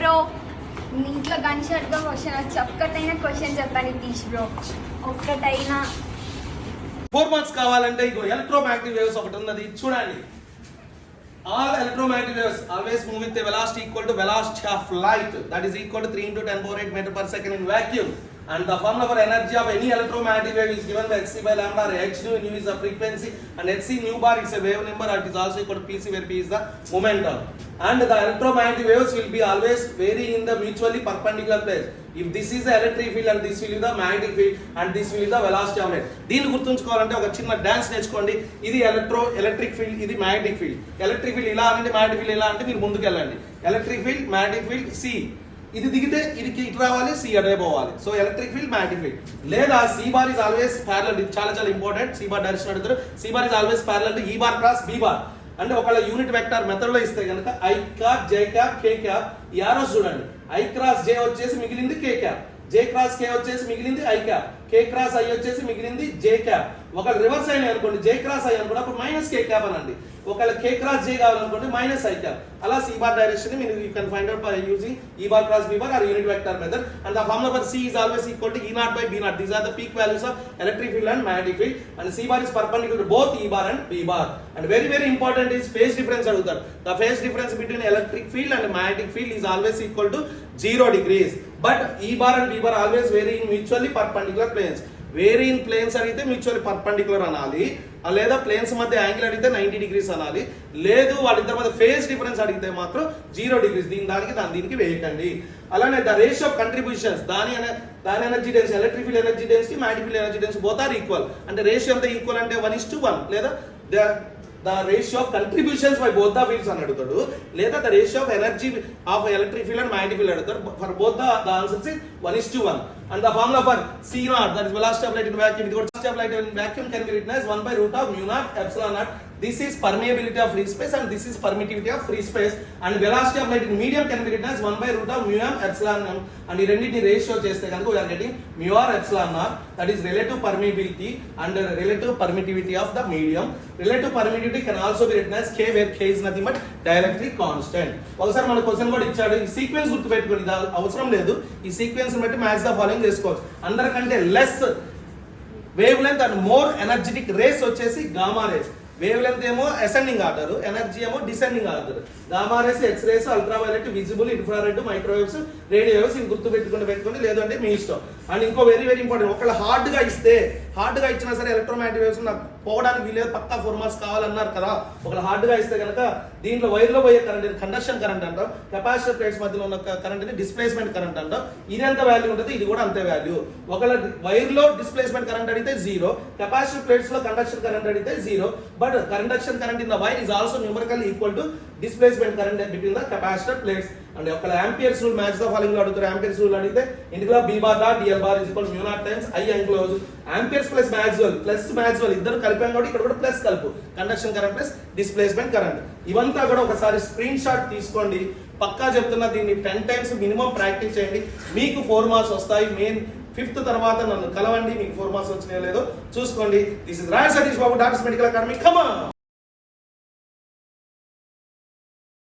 Bro ఇంట్లో gun షాట్గా question వచ్చి ఒక్కటైనా క్వశ్చన్ చెప్పండి ప్లీజ్ బ్రో. ఒక్కటైనా 4 మార్క్స్ కావాలంటే ఇగో ఎలక్ట్రోమాగ్నెటిక్ వేవ్స్ ఒకటి ఉన్నది చూడండి. All electromagnetic waves always move with a velocity equal to velocity of light, that is equal to 3 × 10⁸ meter per second in vacuum, and the formula for energy of any electromagnetic wave is given by hc by lambda, or h nu is the frequency and hc nu bar is a wave number, and it is also equal to pc where p is the momentum, and the electromagnetic waves will be always vary in the mutually perpendicular place. If this is the electric field and this will be the magnetic field and this will be the velocity of light. దీన్ని గుర్తుంచుకోవాలంటే ఒక చిన్న dance నేర్చుకోండి. ఇది electric field, ఇది magnetic field. Electric field ఇలా అంటే magnetic field ఇలా అంటే మీరు ముందుకు వెళ్ళండి. Electric field, magnetic field, C ఇది దిగితే ఇది ఇటు రావాలి, సి అడే పోవాలి. So electric field, magnetic field. లేదా C bar is always parallel, ఇది చాలా చాలా ఇంపార్టెంట్. సి బార్ డైరెక్షన్ అడుగుతారు. C bar is always parallel to E bar cross B bar. అంటే ఒకవేళ యూనిట్ వెక్టార్ మెథడ్ లో ఇస్తే కనుక I cap, J cap, K cap, ఈ ఆరోస్ చూడండి. ఐ క్రాస్ జే వచ్చేసి మిగిలింది కే క్యాప్, జే క్రాస్ కే వచ్చేసి మిగిలింది I cap, K cross I వచ్చేసి మిగిలింది జే క్యాప్. ఒకవేళ రివర్స్ అయినా అనుకోండి, జే క్రాస్ ఐ అనుకోండి, అప్పుడు మైనస్ కే క్యాప్ అనండి. ఒకవేళ కే క్రాస్ జే కావాలనుకోండి మైనస్ ఐ క్యాప్. అలా సి బార్ డైరెక్షన్ మీరు you can find out by using E bar cross B bar or unit vector method, and the formula for C is always equal to E naught by B naught. These are the peak values of electric field and magnetic field, and C bar is perpendicular to both E bar and B bar. And very very important is phase difference aduguతారు. The phase difference between electric field and magnetic field is always equal to 0 degrees, but E bar and B bar always vary in mutually perpendicular planes. Very in planes అడిగితే mutually perpendicular అనాలి, లేదా planes మధ్య angle అడిగితే 90 degrees అనాలి. లేదు వాళ్ళిద్దరి మధ్య phase difference అడిగితే మాత్రం 0 degrees. దీనికి వేయకండి. అలానే ద రేషియో ఆఫ్ కంట్రిబ్యూషన్స్, దాని energy density, electric field energy density, magnetic field energy density both are equal. అంటే రేషియో అంతా ఈక్వల్ అంటే 1:1, లేదా the ratio of contributions by both the fields అని అడుగుతాడు, లేదా the ratio of energy of electric field and magnetic field అడుగుతాడు. For both the answers is 1:1. And the formula for C naught, that is velocity of light in vacuum, velocity of light in vacuum can be written as 1/√μ0 ε0. This is permeability of free space and this is permittivity of free space, and velocity of light in medium can be written as 1/√μm ε0. and ఈ రెండింటిని ratio చేస్తే కనుక we are getting μr ε0, that is relative permeability and relative permittivity of the medium. Relative permittivity can also be written as k, where k is nothing but dielectric constant. ఒకసారి మన question కూడా ఇచ్చాడు, ఈ sequence గుర్తుపెట్టుకోండి, ఇది అవసరం లేదు. ఈ సీక్వెన్స్ బట్టి మ్యాచ్ ద ఫాలోయింగ్ చేసుకోవచ్చు. అందరికంటే less wavelength and more energetic rays వచ్చేసి గామా రేస్. వేవ్ లెంత్ ఏమో అసెండింగ్ ఆర్డర్, ఎనర్జీ ఏమో descending order. Gamma rays, X rays, ultraviolet, visible, infrared, microwaves, radio waves ఇవి గుర్తు పెట్టుకోండి, లేదంటే మీ ఇష్టం. అండ్ ఇంకో వెరీ వెరీ ఇంపార్టెంట్, ఒకవేళ హార్డ్గా ఇచ్చినా సరే ఎలక్ట్రోమాగ్నెటిక్ వేవ్స్ నాకు పోవడానికి వీలేదు, పక్కా 4 మార్క్స్ కావాలన్నారు కదా. ఒకవేళ హార్డ్గా ఇస్తే కనుక దీంట్లో వైర్లో పోయే కరెంట్ కండక్షన్ కరెంట్ అంటాం, కెపాసిటర్ ప్లేట్స్ మధ్యలో ఉన్న కరెంట్ డిస్ప్లేస్మెంట్ కరెంట్ అంటాం. ఇది ఎంత వాల్యూ ఉంటుంది, ఇది కూడా అంతే వాల్యూ. ఒకవేళ వైర్లో డిస్ప్లేస్మెంట్ కరెంట్ అడిగితే 0, కెపాసిటర్ ప్లేట్స్ లో కండక్షన్ కరెంట్ అడిగితే 0, but conduction current in the wire is also numerically equal to displacement current between the capacitor plates. and ఒకవేళ Ampere's rule match the following లో అడుగుతారు. ఆంపియర్స్ రూల్ అడిగితే ఇందులో b bar dot dl bar is equal to μ0 times I enclosed. Ampere's plus Maxwell ఇద్దరు కలిపాం కాబట్టి ఇక్కడ కూడా ప్లస్ కలుపు, conduction current plus displacement current. ఇవంతా కూడా ఒకసారి స్క్రీన్ షాట్ తీసుకోండి. పక్కా చెప్తున్నా, దీన్ని 10 times మినిమం ప్రాక్టీస్ చేయండి, మీకు 4 మార్క్స్ వస్తాయి. మెయిన్ 5th తర్వాత నన్ను కలవండి, మీకు 4 మార్క్స్ వచ్చినాయో లేదో చూసుకోండి. This is royal Satish Babu, doctors medical academy. Come on.